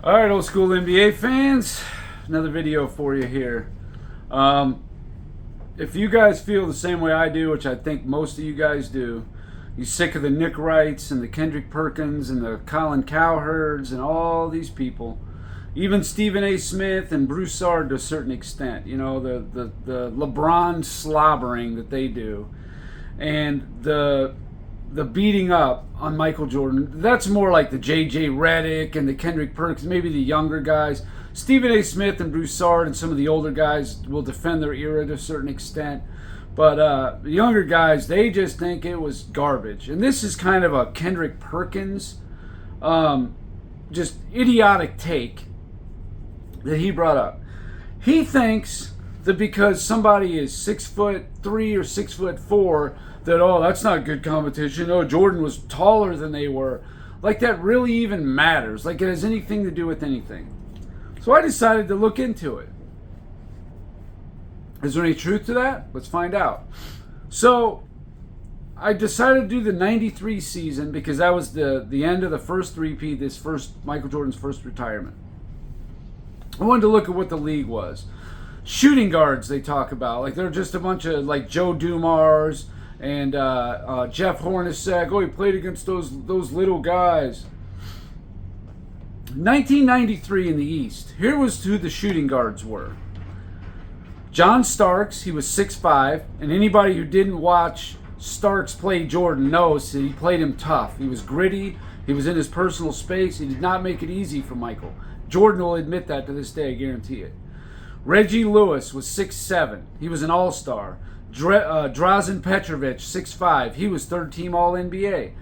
All right, old school NBA fans, another video for you here. If you guys feel the same way I do, which I think most of you guys do, you're sick of the Nick Wrights and the Kendrick Perkins and the Colin Cowherds and all these people, even Stephen A. Smith and Broussard to a certain extent, you know, the LeBron slobbering that they do, and the beating up on Michael Jordan, that's more like the J.J. Redick and the Kendrick Perkins, maybe the younger guys. Stephen A. Smith and Broussard and some of the older guys will defend their era to a certain extent. But the younger guys, they just think it was garbage. And this is kind of a Kendrick Perkins, just idiotic take that he brought up. He thinks that because somebody is 6'3" or 6'4", that, oh, that's not good competition. Oh, Jordan was taller than they were. Like that really even matters. Like it has anything to do with anything. So I decided to look into it. Is there any truth to that? Let's find out. So I decided to do the 93 season because that was the end of the first three-peat, Michael Jordan's first retirement. I wanted to look at what the league was. Shooting guards they talk about. Like they're just a bunch of like Joe Dumars and Jeff Hornacek. Oh, he played against those little guys. 1993 in the East. Here was who the shooting guards were. John Starks, he was 6'5", and anybody who didn't watch Starks play Jordan knows that he played him tough. He was gritty. He was in his personal space. He did not make it easy for Michael. Jordan will admit that to this day, I guarantee it. Reggie Lewis was 6'7". He was an all-star. Drazen Petrovic, 6'5". He was third-team All-NBA.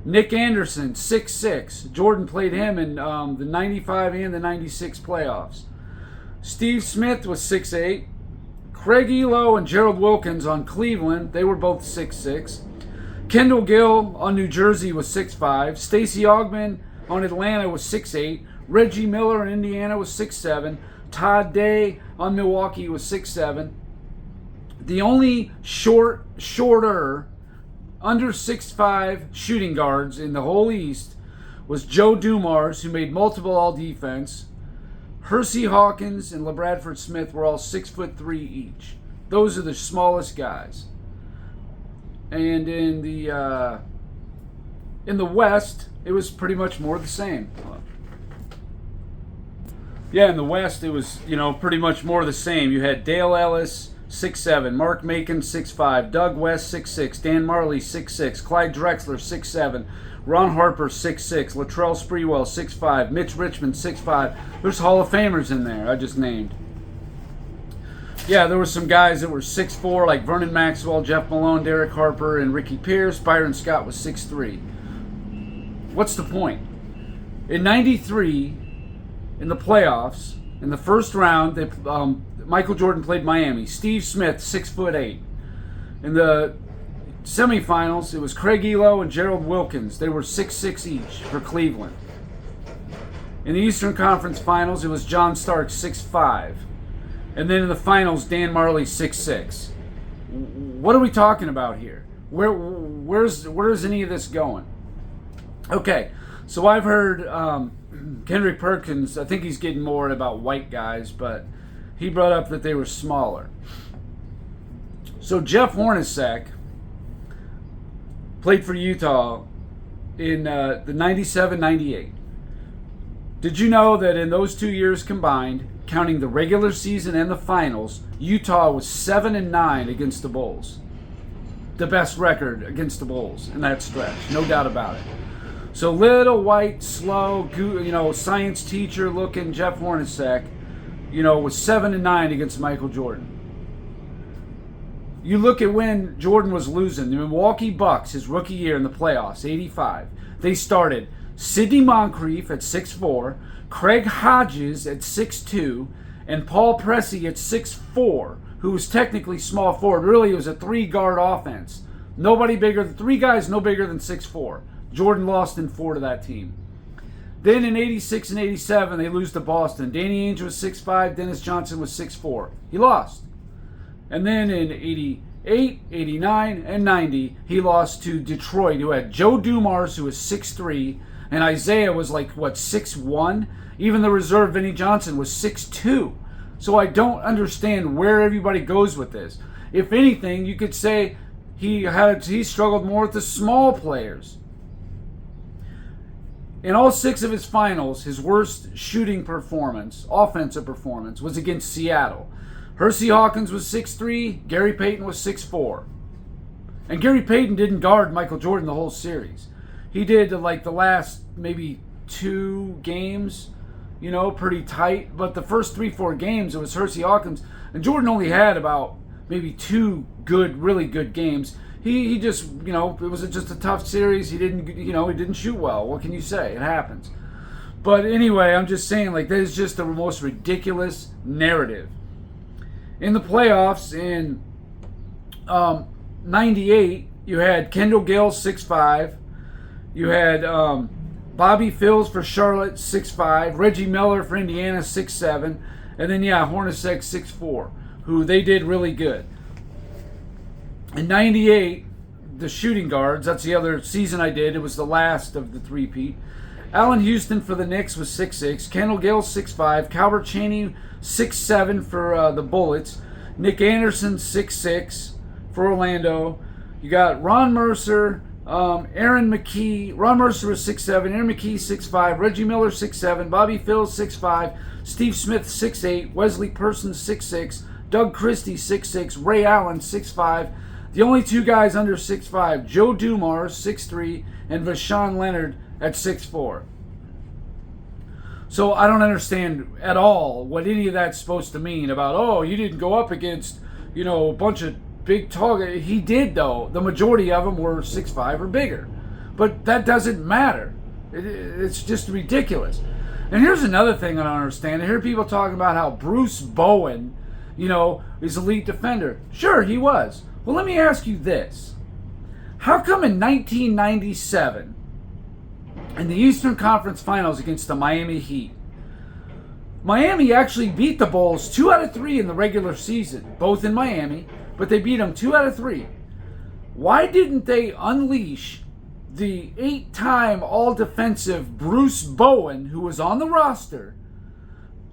Nick Anderson, 6'6". Jordan played him in the 95 and the 96 playoffs. Steve Smith was 6'8". Craig Elo and Gerald Wilkins on Cleveland, they were both 6'6". Kendall Gill on New Jersey was 6'5". Stacey Augmon on Atlanta was 6'8". Reggie Miller in Indiana was 6'7". Todd Day on Milwaukee was 6'7". The only shorter, under 6'5" shooting guards in the whole East was Joe Dumars, who made multiple all-defense. Hersey Hawkins and LaBradford Smith were all 6'3" each. Those are the smallest guys. And in the West, it was pretty much more the same. Yeah, in the West, it was, pretty much more the same. You had Dale Ellis, 6'7", Mark Macon, 6'5", Doug West, 6'6", Dan Marley, 6'6", Clyde Drexler, 6'7", Ron Harper, 6'6", Latrell Sprewell, 6'5", Mitch Richmond, 6'5". There's Hall of Famers in there I just named. Yeah, there were some guys that were 6'4", like Vernon Maxwell, Jeff Malone, Derek Harper, and Ricky Pierce. Byron Scott was 6'3". What's the point? In 93, in the playoffs, in the first round, Michael Jordan played Miami. Steve Smith, 6'8". In the semifinals, it was Craig Elo and Gerald Wilkins. They were 6'6" each for Cleveland. In the Eastern Conference Finals, it was John Starks, 6'5". And then in the finals, Dan Marley, 6'6". What are we talking about here? Where's any of this going? Okay, so I've heard Kendrick Perkins, I think he's getting more about white guys, but he brought up that they were smaller. So Jeff Hornacek played for Utah in the 97-98. Did you know that in those 2 years combined, counting the regular season and the finals, Utah was 7-9 against the Bulls? The best record against the Bulls in that stretch, no doubt about it. So little white, slow, science teacher looking Jeff Hornacek, was 7-9 against Michael Jordan. You look at when Jordan was losing. The Milwaukee Bucks, his rookie year in the playoffs, 85. They started Sidney Moncrief at 6'4", Craig Hodges at 6'2", and Paul Pressey at 6'4", who was technically small forward. Really, it was a three-guard offense. Three guys no bigger than 6'4". Jordan lost in 4 to that team. Then in 86 and 87, they lose to Boston. Danny Ainge was 6'5", Dennis Johnson was 6'4". He lost. And then in 88, 89, and 90, he lost to Detroit, who had Joe Dumars, who was 6'3", and Isaiah was 6'1", Even the reserve Vinnie Johnson was 6'2". So I don't understand where everybody goes with this. If anything, you could say he struggled more with the small players. In all 6 of his finals, his worst shooting performance, offensive performance, was against Seattle. Hersey Hawkins was 6'3", Gary Payton was 6'4". And Gary Payton didn't guard Michael Jordan the whole series. He did like the last maybe 2 games, pretty tight. But the first 3-4 games, it was Hersey Hawkins. And Jordan only had about maybe 2 really good games. He just, it was just a tough series. He didn't shoot well. What can you say? It happens. But anyway, I'm just saying, that is just the most ridiculous narrative. In the playoffs in 98, you had Kendall Gill, 6'5". You had Bobby Phills for Charlotte, 6'5". Reggie Miller for Indiana, 6'7". And then, Hornacek, 6'4", who they did really good. In 98, the shooting guards, that's the other season I did. It was the last of the three-peat. Allen Houston for the Knicks was 6'6". Kendall Gill, 6'5". Calvert Chaney, 6'7" for the Bullets. Nick Anderson, 6'6" for Orlando. You got Ron Mercer, Aaron McKee. Ron Mercer was 6'7", Aaron McKee 6'5", Reggie Miller 6'7", Bobby Phills 6'5", Steve Smith 6'8", Wesley Persons 6'6", Doug Christie 6'6", Ray Allen 6'5". The only 2 guys under 6'5", Joe Dumars 6'3", and Vashawn Leonard at 6'4". So I don't understand at all what any of that's supposed to mean about, you didn't go up against, a bunch of big tall guys. He did, though. The majority of them were 6'5" or bigger. But that doesn't matter. It's just ridiculous. And here's another thing I don't understand. I hear people talking about how Bruce Bowen, is elite defender. Sure, he was. Well, let me ask you this. How come in 1997, in the Eastern Conference Finals against the Miami Heat, Miami actually beat the Bulls 2 out of 3 in the regular season, both in Miami, but they beat them 2 out of 3. Why didn't they unleash the 8-time all-defensive Bruce Bowen, who was on the roster?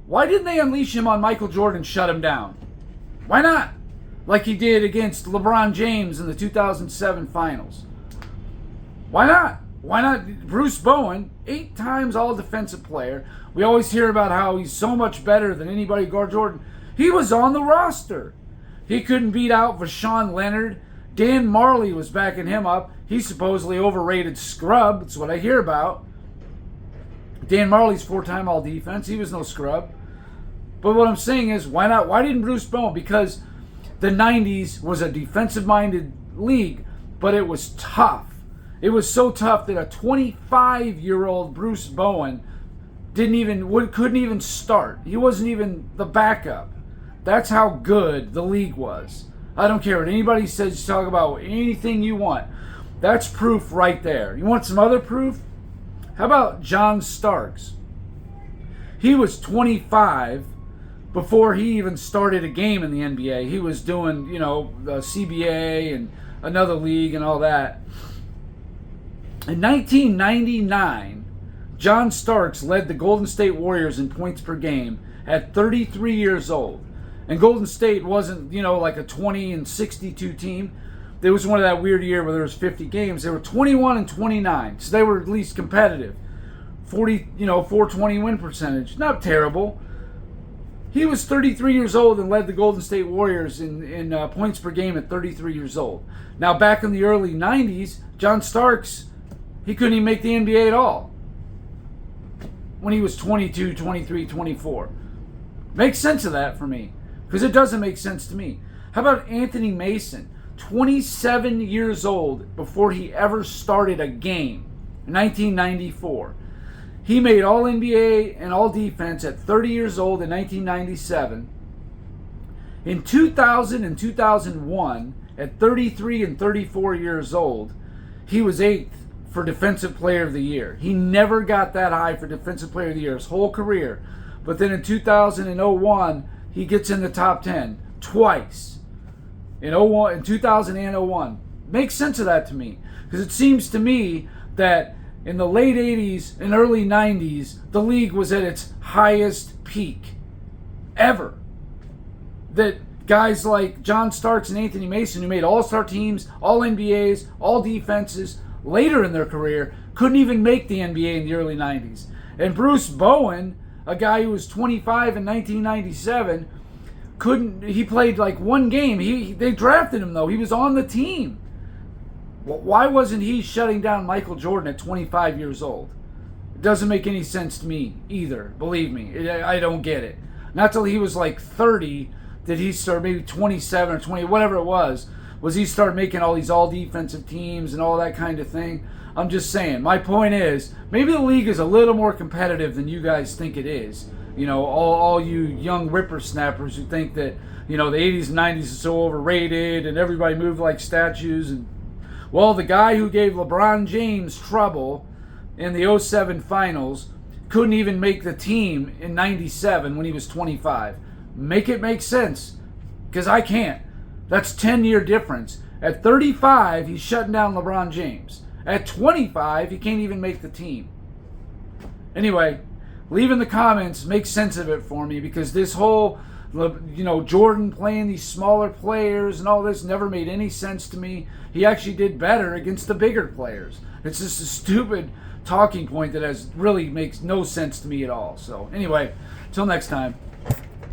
Why didn't they unleash him on Michael Jordan and shut him down? Why not? Like he did against LeBron James in the 2007 finals. Why not? Why not Bruce Bowen, 8 times all-defensive player? We always hear about how he's so much better than anybody guard Jordan. He was on the roster. He couldn't beat out Vashawn Leonard. Dan Marley was backing him up. He's supposedly overrated scrub. That's what I hear about. Dan Marley's 4-time all-defense. He was no scrub. But what I'm saying is, why not? Why didn't Bruce Bowen? Because the 90s was a defensive-minded league, but it was tough. It was so tough that a 25-year-old Bruce Bowen couldn't even start. He wasn't even the backup. That's how good the league was. I don't care what anybody says. You talk about anything you want. That's proof right there. You want some other proof? How about John Starks? He was 25 before he even started a game in the NBA. He was doing, the CBA and another league and all that. In 1999, John Starks led the Golden State Warriors in points per game at 33 years old. And Golden State wasn't, like a 20-62 team. There was one of that weird year where there was 50 games. They were 21-29, so they were at least competitive. 420 win percentage, not terrible. He was 33 years old and led the Golden State Warriors in points per game at 33 years old. Now, back in the early 90s, John Starks, he couldn't even make the NBA at all when he was 22, 23, 24. Makes sense of that for me, because it doesn't make sense to me. How about Anthony Mason, 27 years old before he ever started a game, in 1994. He made All-NBA and All-Defense at 30 years old in 1997. In 2000 and 2001, at 33 and 34 years old, he was 8th for Defensive Player of the Year. He never got that high for Defensive Player of the Year his whole career. But then in 2000 and 01, he gets in the top 10 twice. In 2000 and 01. Makes sense of that to me. Because it seems to me that in the late 80s and early 90s, the league was at its highest peak ever. That guys like John Starks and Anthony Mason, who made all-star teams, all NBAs, all defenses, later in their career, couldn't even make the NBA in the early 90s. And Bruce Bowen, a guy who was 25 in 1997, he played like one game. They drafted him, though. He was on the team. Why wasn't he shutting down Michael Jordan at 25 years old? It doesn't make any sense to me either. Believe me, I don't get it. Not till he was like 30 did he start, maybe 27 or 20, whatever it was he start making all these all-defensive teams and all that kind of thing. I'm just saying. My point is, maybe the league is a little more competitive than you guys think it is. You know, all you young whippersnappers who think that, you know, the 80s and 90s is so overrated and everybody moved like statues. And well, the guy who gave LeBron James trouble in the 07 finals couldn't even make the team in 97 when he was 25. Make it make sense, because I can't. That's 10-year difference. At 35, he's shutting down LeBron James. At 25, he can't even make the team. Anyway, leave in the comments, make sense of it for me, because this whole, you know, Jordan playing these smaller players and all this never made any sense to me. He actually did better against the bigger players. It's just a stupid talking point that really makes no sense to me at all. So anyway, till next time.